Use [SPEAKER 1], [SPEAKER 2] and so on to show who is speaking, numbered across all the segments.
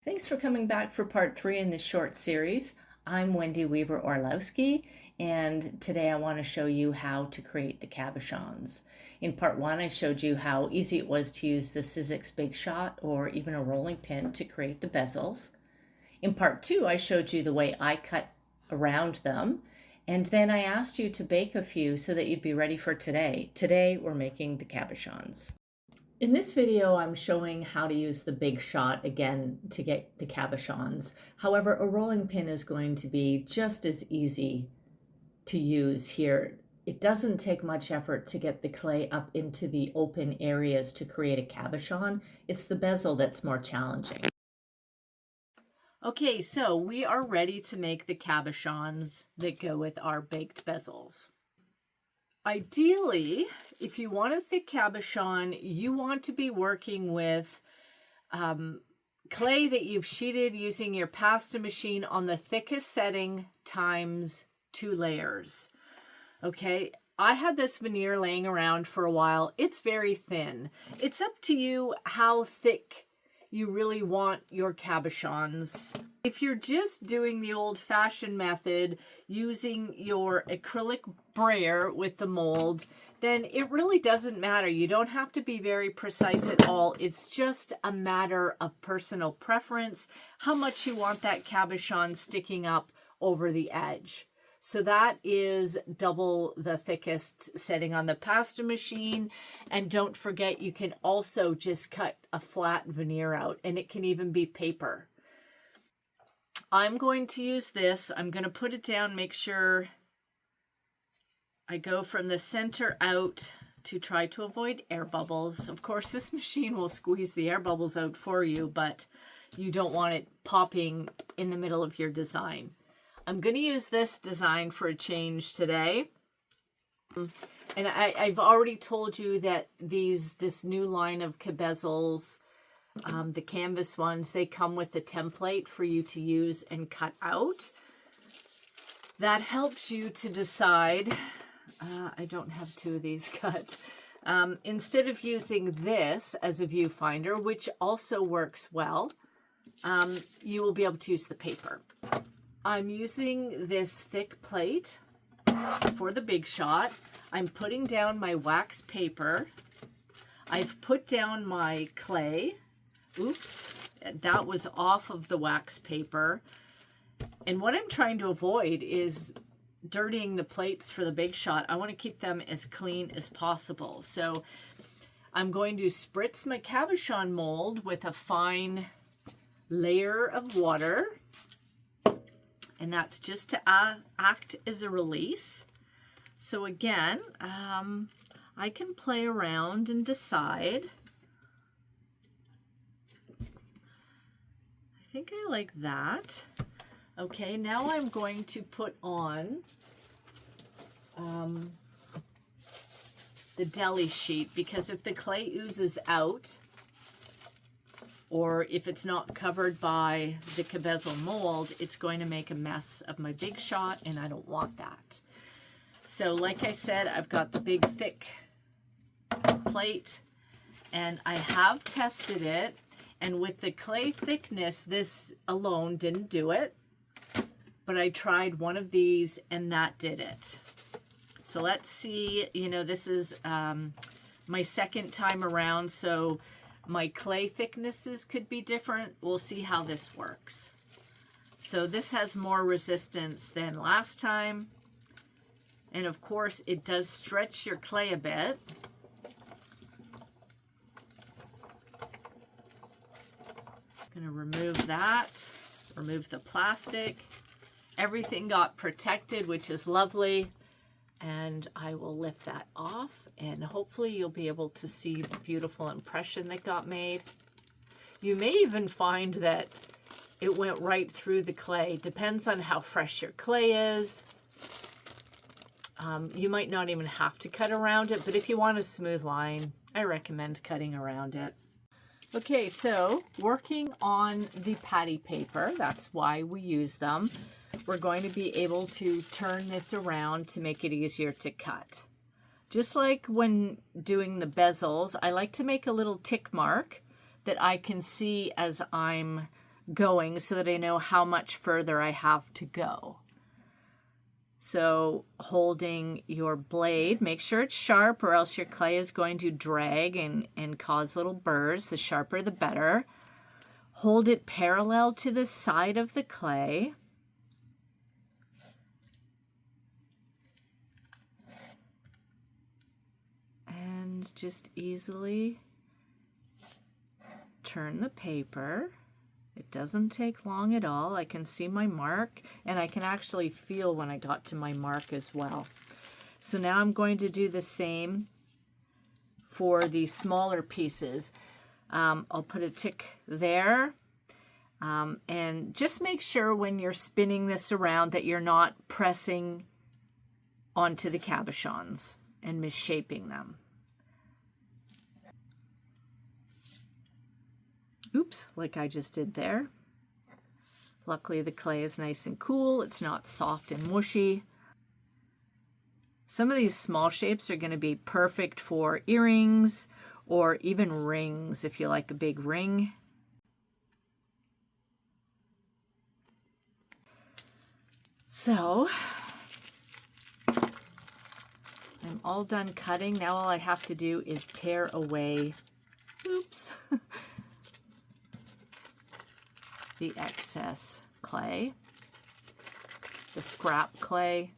[SPEAKER 1] Thanks for coming back for part 3 in this short series. I'm Wendy Weaver Orlowski, and today I want to show you how to create the cabochons. In part 1, I showed you how easy it was to use the Sizzix Big Shot or even a rolling pin to create the bezels. In part 2, I showed you the way I cut around them, and then I asked you to bake a few so that you'd be ready for today. Today, we're making the cabochons. In this video, I'm showing how to use the Big Shot again to get the cabochons. However, a rolling pin is going to be just as easy to use here. It doesn't take much effort to get the clay up into the open areas to create a cabochon. It's the bezel that's more challenging. Okay, so we are ready to make the cabochons that go with our baked bezels. Ideally, if you want a thick cabochon, you want to be working with clay that you've sheeted using your pasta machine on the thickest setting times 2 layers. Okay, I had this veneer laying around for a while. It's very thin. It's up to you how thick you really want your cabochons. If you're just doing the old-fashioned method, using your acrylic brayer with the mold, then it really doesn't matter. You don't have to be very precise at all. It's just a matter of personal preference, how much you want that cabochon sticking up over the edge. So that is double the thickest setting on the pasta machine. And don't forget, you can also just cut a flat veneer out, and it can even be paper. I'm going to use this. I'm going to put it down, make sure I go from the center out to try to avoid air bubbles. Of course, this machine will squeeze the air bubbles out for you, but you don't want it popping in the middle of your design. I'm going to use this design for a change today. And I've already told you that this new line of cabezels, the canvas ones, they come with a template for you to use and cut out. That helps you to decide, I don't have 2 of these cut. Instead of using this as a viewfinder, which also works well, you will be able to use the paper. I'm using this thick plate for the Big Shot. I'm putting down my wax paper. I've put down my clay. Oops, that was off of the wax paper. And what I'm trying to avoid is dirtying the plates for the Big Shot. I want to keep them as clean as possible. So I'm going to spritz my cabochon mold with a fine layer of water. And that's just to act as a release. So again, I can play around and decide. I think I like that. Okay, now I'm going to put on the deli sheet, because if the clay oozes out, or if it's not covered by the cabezel mold, it's going to make a mess of my Big Shot, and I don't want that. So like I said, I've got the big thick plate, and I have tested it, and with the clay thickness, this alone didn't do it, but I tried one of these, and that did it. So let's see, this is my second time around, so my clay thicknesses could be different. We'll see how this works. So this has more resistance than last time. And of course, it does stretch your clay a bit. I'm gonna remove that, remove the plastic. Everything got protected, which is lovely. And I will lift that off, and hopefully you'll be able to see the beautiful impression that got made. You may even find that it went right through the clay. Depends on how fresh your clay is. You might not even have to cut around it, but if you want a smooth line, I recommend cutting around it. Okay, so working on the patty paper, that's why we use them. We're going to be able to turn this around to make it easier to cut. Just like when doing the bezels, I like to make a little tick mark that I can see as I'm going so that I know how much further I have to go. So holding your blade, make sure it's sharp or else your clay is going to drag and cause little burrs. The sharper the better. Hold it parallel to the side of the clay. And just easily turn the paper. It doesn't take long at all. I can see my mark, and I can actually feel when I got to my mark as well. So now I'm going to do the same for the smaller pieces. I'll put a tick there, and just make sure when you're spinning this around that you're not pressing onto the cabochons and misshaping them. Oops, like I just did there. Luckily the clay is nice and cool. It's not soft and mushy. Some of these small shapes are going to be perfect for earrings or even rings if you like a big ring. So I'm all done cutting. Now all I have to do is tear away, oops, the excess clay, the scrap clay.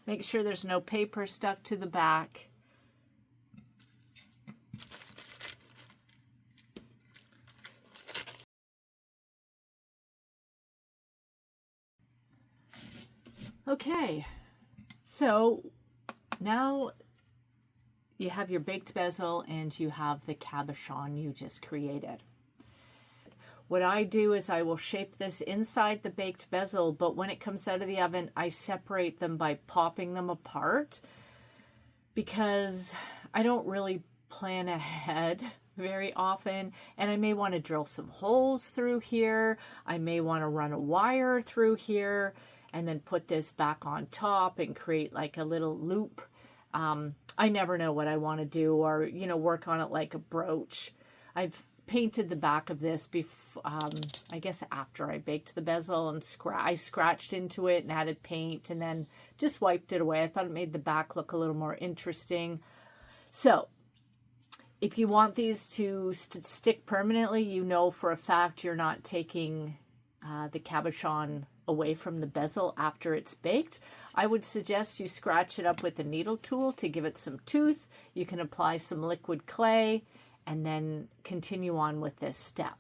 [SPEAKER 1] Make sure there's no paper stuck to the back. Okay, so now you have your baked bezel and you have the cabochon you just created. What I do is I will shape this inside the baked bezel, but when it comes out of the oven, I separate them by popping them apart because I don't really plan ahead very often, and I may want to drill some holes through here. I may want to run a wire through here and then put this back on top and create like a little loop. I never know what I want to do, or, you know, work on it like a brooch. I've painted the back of this before, I guess after I baked the bezel, and I scratched into it and added paint and then just wiped it away. I thought it made the back look a little more interesting. So if you want these to stick permanently, you know for a fact you're not taking the cabochon away from the bezel after it's baked, I would suggest you scratch it up with a needle tool to give it some tooth. You can apply some liquid clay and then continue on with this step.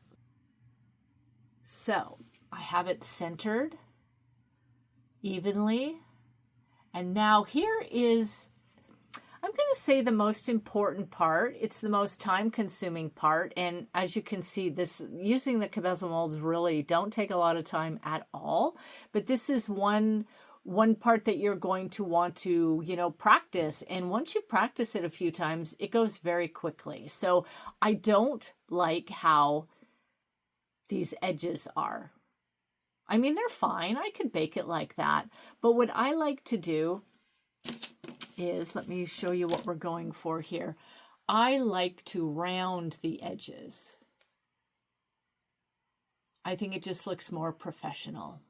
[SPEAKER 1] So I have it centered evenly, and now here is, I'm going to say, the most important part. It's the most time-consuming part, and as you can see, this using the bezel molds really don't take a lot of time at all. But this is one part that you're going to want to, you know, practice. And once you practice it a few times, it goes very quickly. So I don't like how these edges are. I mean, they're fine. I could bake it like that. But what I like to do is, let me show you what we're going for here. I like to round the edges. I think it just looks more professional.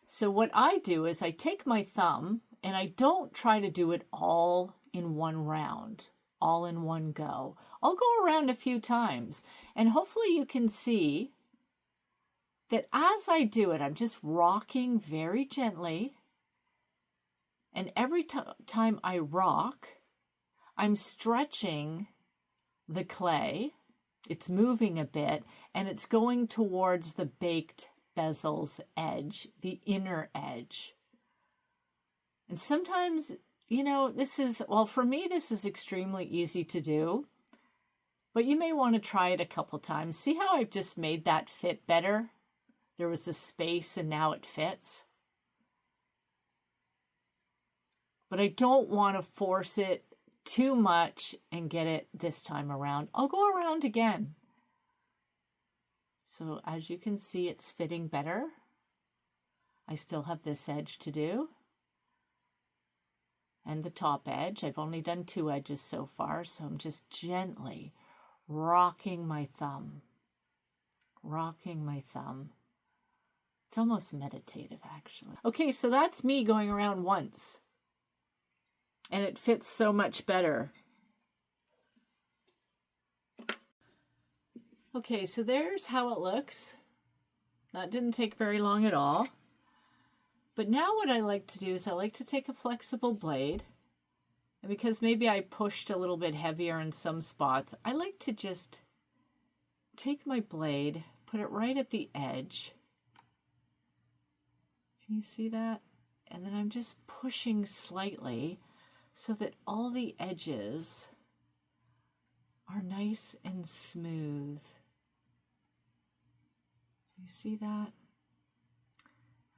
[SPEAKER 1] So what I do is I take my thumb and I don't try to do it all in one round, all in one go. I'll go around a few times, and hopefully you can see that as I do it, I'm just rocking very gently. And every time I rock, I'm stretching the clay. It's moving a bit, and it's going towards the baked bezel's edge, the inner edge. And sometimes, you know, this is, well, for me, this is extremely easy to do, but you may want to try it a couple times. See how I've just made that fit better? There was a space and now it fits. But I don't want to force it too much and get it this time around. I'll go around again. So as you can see, it's fitting better. I still have this edge to do. and the top edge. I've only done 2 edges so far, so I'm just gently rocking my thumb. Rocking my thumb. It's almost meditative, actually. Okay, so that's me going around once. And it fits so much better. Okay, so there's how it looks. That didn't take very long at all. But now what I like to do is I like to take a flexible blade. And because maybe I pushed a little bit heavier in some spots, I like to just take my blade, put it right at the edge. Can you see that? And then I'm just pushing slightly so that all the edges are nice and smooth. You see that?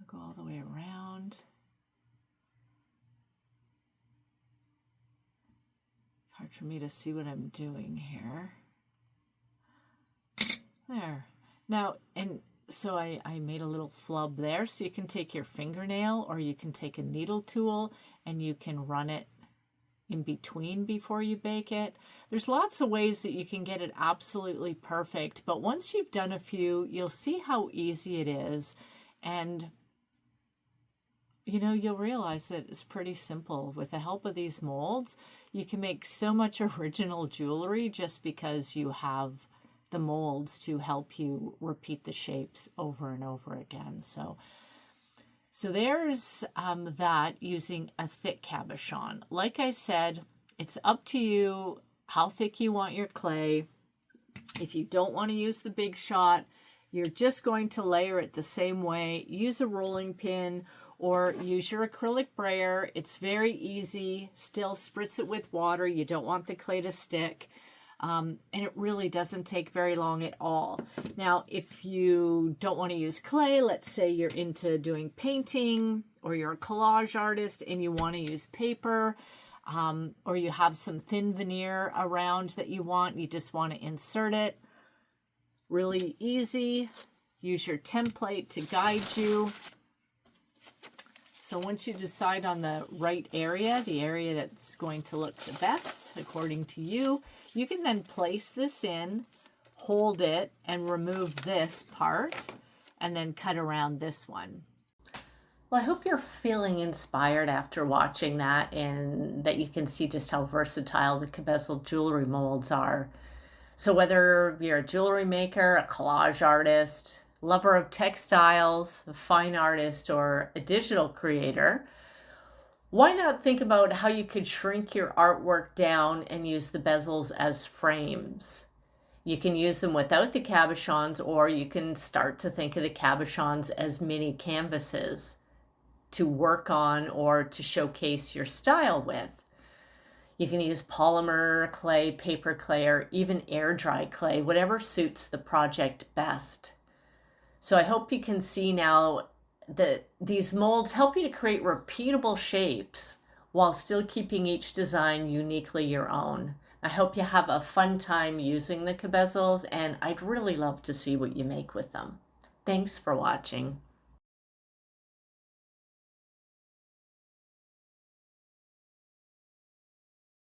[SPEAKER 1] I'll go all the way around. It's hard for me to see what I'm doing here. There. Now, and so I made a little flub there, so you can take your fingernail or you can take a needle tool and you can run it in between before you bake it. There's lots of ways that you can get it absolutely perfect, but once you've done a few, you'll see how easy it is, and you know, you'll realize that it's pretty simple. With the help of these molds, you can make so much original jewelry just because you have the molds to help you repeat the shapes over and over again. So there's that using a thick cabochon. Like I said, it's up to you how thick you want your clay. If you don't want to use the big shot, you're just going to layer it the same way. Use a rolling pin or use your acrylic brayer. It's very easy. Still spritz it with water. You don't want the clay to stick. And it really doesn't take very long at all. Now, if you don't want to use clay, let's say you're into doing painting or you're a collage artist and you want to use paper, or you have some thin veneer around that you just want to insert it. Really easy. Use your template to guide you. So once you decide on the right area, the area that's going to look the best according to you, you can then place this in, hold it, and remove this part, and then cut around this one. Well, I hope you're feeling inspired after watching that, and that you can see just how versatile the Cabochon jewelry molds are. So whether you're a jewelry maker, a collage artist, lover of textiles, a fine artist, or a digital creator, why not think about how you could shrink your artwork down and use the bezels as frames? You can use them without the cabochons, or you can start to think of the cabochons as mini canvases to work on or to showcase your style with. You can use polymer clay, paper clay, or even air dry clay, whatever suits the project best. So I hope you can see now that these molds help you to create repeatable shapes while still keeping each design uniquely your own. I hope you have a fun time using the Cabochons, and I'd really love to see what you make with them. Thanks for watching.